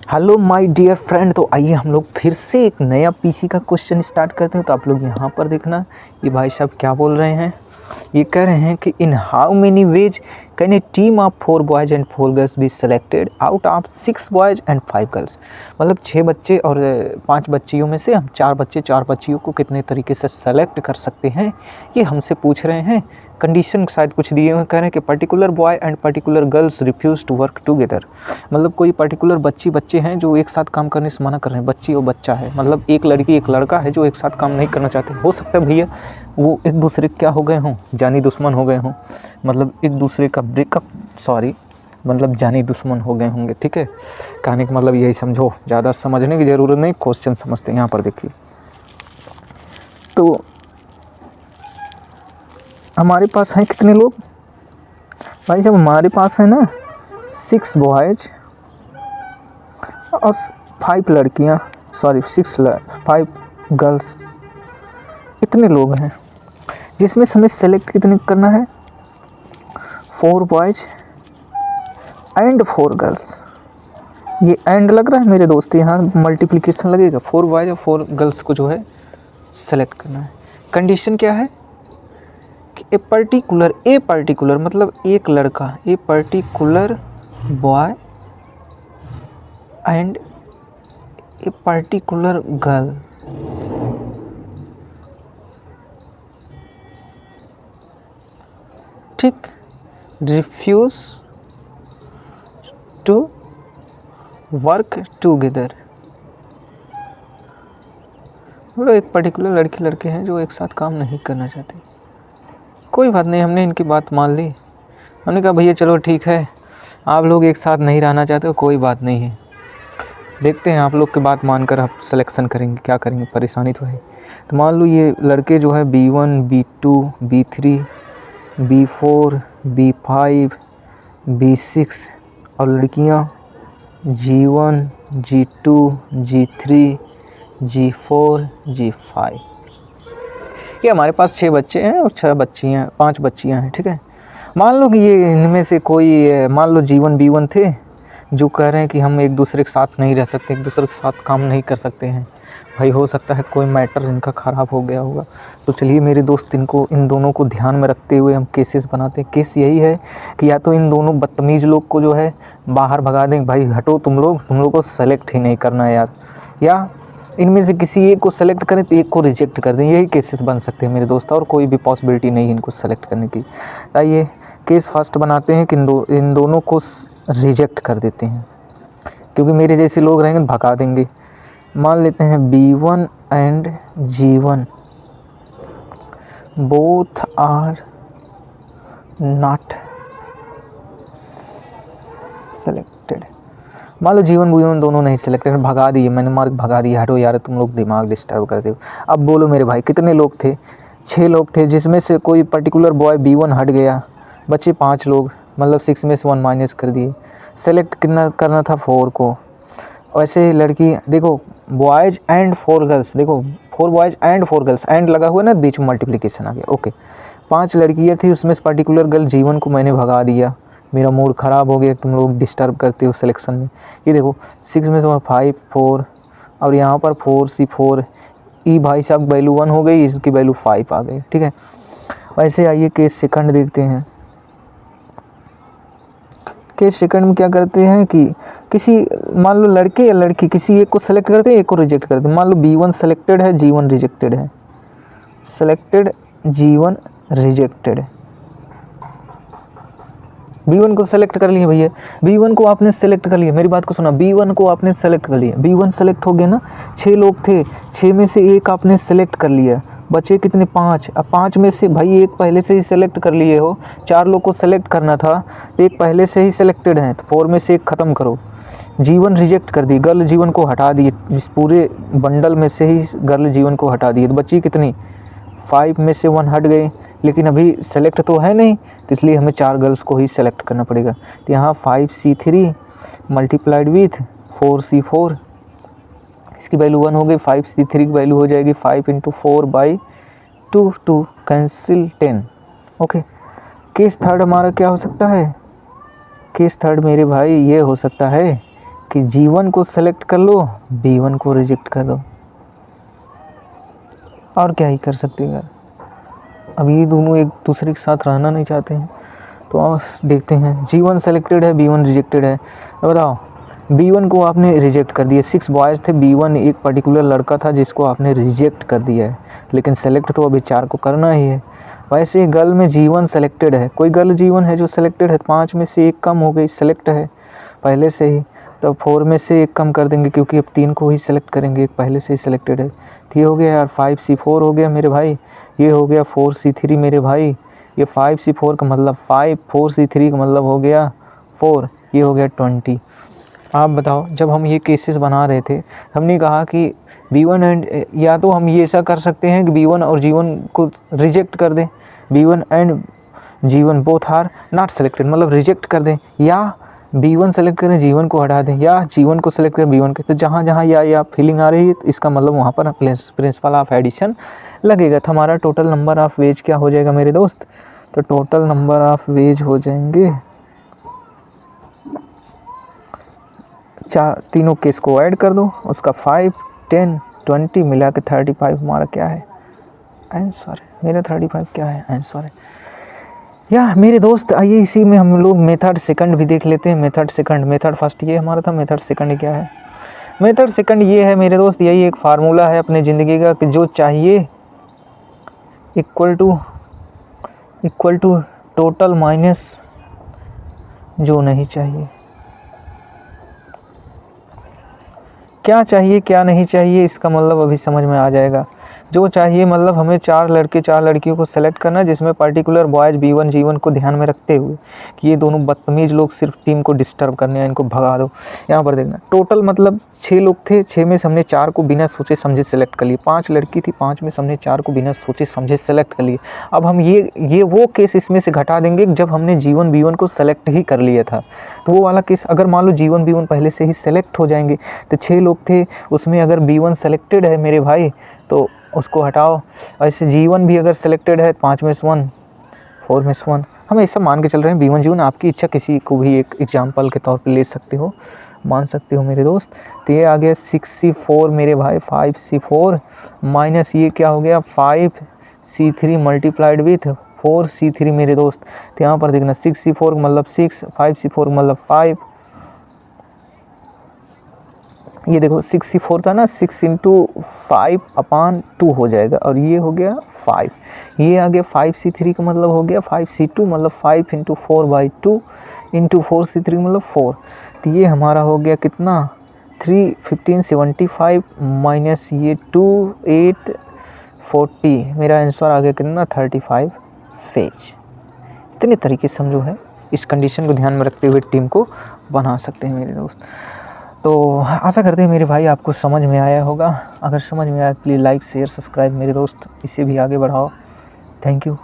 Hello my dear friend. तो आइए हम लोग फिर से एक नया पीसी का क्वेश्चन स्टार्ट करते हैं। तो आप लोग यहाँ पर देखना, ये भाई साहब क्या बोल रहे हैं। ये कह रहे हैं कि in how many ways can a team of 4 boys and 4 girls be selected out of 6 boys and 5 girls. मतलब 6 बच्चे और 5 बच्चियों में से हम 4 बच्चे 4 बच्चियों को कितने तरीके से सेलेक्ट कर सकते हैं, ये हमसे पूछ रहे हैं। कंडीशन शायद कुछ दिए हुए, कह रहे हैं कि particular boy and particular girls refuse to work together. मतलब कोई पर्टिकुलर बच्चे हैं जो एक साथ काम करने से मना कर रहे हैं। बच्ची और बच्चा है, मतलब एक लड़की एक लड़का है जो एक साथ काम नहीं करना चाहते। हो सकता है भैया वो एक दूसरे क्या हो गए हों, जानी दुश्मन हो गए हों, मतलब एक दूसरे का मतलब जानी दुश्मन हो गए होंगे। ठीक है, कहने का मतलब यही समझो, ज़्यादा समझने की ज़रूरत नहीं, क्वेश्चन समझते हैं। यहाँ पर देखिए, तो हमारे पास हैं कितने लोग भाई साहब? हमारे पास है ना 6 बॉयज़ और 5 लड़कियाँ, सॉरी 5 गर्ल्स। इतने लोग हैं जिसमें से हमें सेलेक्ट कितने करना है? 4 बॉयज़ एंड 4 गर्ल्स। ये एंड लग रहा है मेरे दोस्त, यहाँ मल्टीप्लिकेशन लगेगा। 4 बॉयज़ और 4 गर्ल्स को जो है सेलेक्ट करना है। कंडीशन क्या है कि ए पर्टिकुलर मतलब एक लड़का, a particular boy and a particular girl ठीक, रिफ्यूज टू वर्क टुगेदर। मतलब एक पर्टिकुलर लड़के हैं जो एक साथ काम नहीं करना चाहते। कोई बात नहीं, हमने इनकी बात मान ली। हमने कहा भैया चलो ठीक है, आप लोग एक साथ नहीं रहना चाहते हो, कोई बात नहीं है, देखते हैं आप लोग की बात मानकर आप सिलेक्शन करेंगे, क्या करेंगे, परेशानी तो है। तो मान लो ये लड़के जो है B1 B2 B3 B4 B5 B6 और लड़कियां G1 G2 G3 G4 G5। ये हमारे पास 6 बच्चे हैं और 5 बच्चियां हैं। ठीक है, मान लो कि ये इनमें से कोई, मान लो G1 B1 थे जो कह रहे हैं कि हम एक दूसरे के साथ नहीं रह सकते, एक दूसरे के साथ काम नहीं कर सकते हैं। भाई हो सकता है कोई मैटर इनका ख़राब हो गया होगा। तो चलिए मेरे दोस्त, इन दोनों को ध्यान में रखते हुए हम केसेस बनाते हैं। केस यही है कि या तो इन दोनों बदतमीज़ लोग को जो है बाहर भगा दें, भाई हटो तुम लोग को सेलेक्ट ही नहीं करना है यार, या इनमें से किसी एक को सेलेक्ट करें तो एक को रिजेक्ट कर दें। यही केसेस बन सकते हैं मेरे दोस्त, और कोई भी पॉसिबिलिटी नहीं है इनको सेलेक्ट करने की। आइए केस फर्स्ट बनाते हैं कि इन दोनों को रिजेक्ट कर देते हैं, क्योंकि मेरे जैसे लोग रहेंगे भगा देंगे। मान लेते हैं B1 and G1 both are not selected. मान लो G1 B1 दोनों नहीं सेलेक्टेड, भगा दिए, मैंने मार्क भगा दिया, हटो यार तुम लोग दिमाग डिस्टर्ब कर दो। अब बोलो मेरे भाई कितने लोग थे? 6 लोग थे, जिसमें से कोई पर्टिकुलर बॉय B1 हट गया, बचे 5 लोग, मतलब 6 में से 1 माइनस कर दिए। सेलेक्ट कितना करना था? 4 को। वैसे लड़की देखो, बॉयज़ एंड 4 गर्ल्स, देखो 4 बॉयज़ एंड 4 गर्ल्स, एंड लगा हुआ ना, बीच में मल्टीप्लिकेशन आ गया। ओके, 5 लड़कियाँ थी, उसमें से पर्टिकुलर गर्ल G1 को मैंने भगा दिया। मेरा मूड ख़राब हो गया, तुम लोग डिस्टर्ब करते हो सिलेक्शन में। ये देखो 6 में से 5 4 और यहाँ पर 4C4 ई, भाई साहब वैल्यू 1 हो गई, इसकी वैल्यू 5 आ गई। ठीक है, वैसे आइए केस सेकंड देखते हैं। केस सेकंड में क्या करते हैं कि किसी, मान लो लड़के या लड़की, किसी एक को सेलेक्ट करते हैं, एक को रिजेक्ट करते हैं। मान लो B1 सेलेक्टेड है, G1 रिजेक्टेड है, सेलेक्टेड G1 रिजेक्टेड। B1 को सेलेक्ट कर लिया भैया, B1 को आपने सेलेक्ट कर लिया, मेरी बात को सुना, B1 को आपने सेलेक्ट कर लिया, B1 सेलेक्ट हो गया ना। 6 लोग थे, 6 में से एक आपने सेलेक्ट कर लिया, बचे कितने? 5। अब 5 में से भाई एक पहले से ही सेलेक्ट कर लिए हो, 4 लोग को सेलेक्ट करना था, एक पहले से ही सेलेक्टेड है, तो 4 में से एक ख़त्म करो। G1 रिजेक्ट कर दी, गर्ल G1 को हटा दिए, इस पूरे बंडल में से ही गर्ल G1 को हटा दिए, तो बची कितनी? 5 में से 1 हट गई, लेकिन अभी सेलेक्ट तो है नहीं, तो इसलिए हमें 4 गर्ल्स को ही सेलेक्ट करना पड़ेगा। तो यहाँ 5C3 मल्टीप्लाइड विथ 4C4, इसकी वैल्यू 1 हो गई, 5C3 की वैल्यू हो जाएगी 5 × 4/2, 2 कैंसिल 10। ओके, केस थर्ड हमारा क्या हो सकता है? केस थर्ड मेरे भाई ये हो सकता है कि G1 को सेलेक्ट कर लो, B1 को रिजेक्ट कर दो, और क्या ही कर सकते हैं यार। अब ये दोनों एक दूसरे के साथ रहना नहीं चाहते हैं, तो आओ देखते हैं। G1 सेलेक्टेड है, B1 रिजेक्टेड है। अब बताओ, B1 को आपने रिजेक्ट कर दिया, 6 बॉयज़ थे, B1 एक पर्टिकुलर लड़का था जिसको आपने रिजेक्ट कर दिया है, लेकिन सेलेक्ट तो अभी 4 को करना ही है। वैसे गर्ल में G1 सेलेक्टेड है, कोई गर्ल G1 है जो सेलेक्टेड है, 5 में से 1 कम हो गई, सेलेक्ट है पहले से ही, तो 4 में से 1 कम कर देंगे क्योंकि अब 3 को ही सेलेक्ट करेंगे, एक पहले से ही सेलेक्टेड है। तो ये हो गया यार 5C4 हो गया मेरे भाई, ये हो गया 4C3 मेरे भाई, ये 5C4 का मतलब 5, 4C3 का मतलब हो गया 4, ये हो गया 20। आप बताओ, जब हम ये केसेस बना रहे थे हमने कहा कि B1 एंड, या तो हम ये ऐसा कर सकते हैं कि B1 और G1 को रिजेक्ट कर दें, B1 and G1 both are not selected, मतलब रिजेक्ट कर दें, या B1 सेलेक्ट करें G1 को हटा दें, या G1 को सेलेक्ट करें B1 के। तो जहाँ जहाँ या फीलिंग आ रही है तो इसका मतलब वहाँ पर प्रिंसिपल ऑफ एडिशन लगेगा। तो हमारा टोटल नंबर ऑफ़ वेज क्या हो जाएगा मेरे दोस्त? तो टोटल नंबर ऑफ़ वेज हो जाएंगे, तीनों केस को ऐड कर दो, उसका 5, 10, 20 मिला के 35 हमारा क्या है आंसर है। मेरा 35 क्या है आंसर है। या मेरे दोस्त आइए इसी में हम लोग मेथड सेकंड भी देख लेते हैं। मेथड सेकंड, मेथड फर्स्ट ये हमारा था, मेथड सेकंड क्या है? मेथड सेकंड ये है मेरे दोस्त, यही एक फार्मूला है अपने ज़िंदगी का कि जो चाहिए इक्वल टू टोटल माइनस जो नहीं चाहिए। क्या चाहिए क्या नहीं चाहिए इसका मतलब अभी समझ में आ जाएगा। जो चाहिए मतलब हमें 4 लड़के 4 लड़कियों को सेलेक्ट करना है, जिसमें पर्टिकुलर बॉयज़ B1 G1 को ध्यान में रखते हुए कि ये दोनों बदतमीज़ लोग सिर्फ टीम को डिस्टर्ब करने हैं, इनको भगा दो। यहाँ पर देखना टोटल मतलब 6 लोग थे, 6 में से हमने 4 को बिना सोचे समझे सेलेक्ट कर लिए। 5 लड़की थी, 5 में से हमने 4 को बिना सोचे समझे सेलेक्ट कर लिए। अब हम ये वो केस इसमें से घटा देंगे जब हमने G1 B1 को सेलेक्ट ही कर लिया था। तो वो वाला केस अगर मान लो G1 B1 पहले से ही सेलेक्ट हो जाएंगे, तो 6 लोग थे उसमें अगर B1 सेलेक्टेड है मेरे भाई तो उसको हटाओ। ऐसे G1 भी अगर सेलेक्टेड है 5 में से 1, 4 में से 1, हम ऐसा मान के चल रहे हैं B1 G1। आपकी इच्छा, किसी को भी एक एग्जांपल के तौर पे ले सकते हो, मान सकते हो मेरे दोस्त। तो ये आ गया 6C4 मेरे भाई, 5C4 माइनस ये क्या हो गया 5C3 मल्टीप्लाइड विथ 4C3 मेरे दोस्त। तो यहाँ पर देखना 6C4 का मतलब 6, 5C4 का मतलब 5, ये देखो 6C4 था ना, 6 × 5/2 हो जाएगा, और ये हो गया 5, ये आ गया 5C3 का मतलब हो गया 5C2 मतलब 5 × 4/2 × 4C3 मतलब 4। तो ये हमारा हो गया कितना 3, 15, 75 माइनस ये 2, 8, 40, मेरा आंसर आ गया कितना 35 फेज। इतने तरीके से हम जो है इस कंडीशन को ध्यान में रखते हुए टीम को बना सकते हैं मेरे दोस्त। तो आशा करते हैं मेरे भाई आपको समझ में आया होगा। अगर समझ में आया प्लीज़ लाइक शेयर सब्सक्राइब मेरे दोस्त, इसे भी आगे बढ़ाओ। Thank you.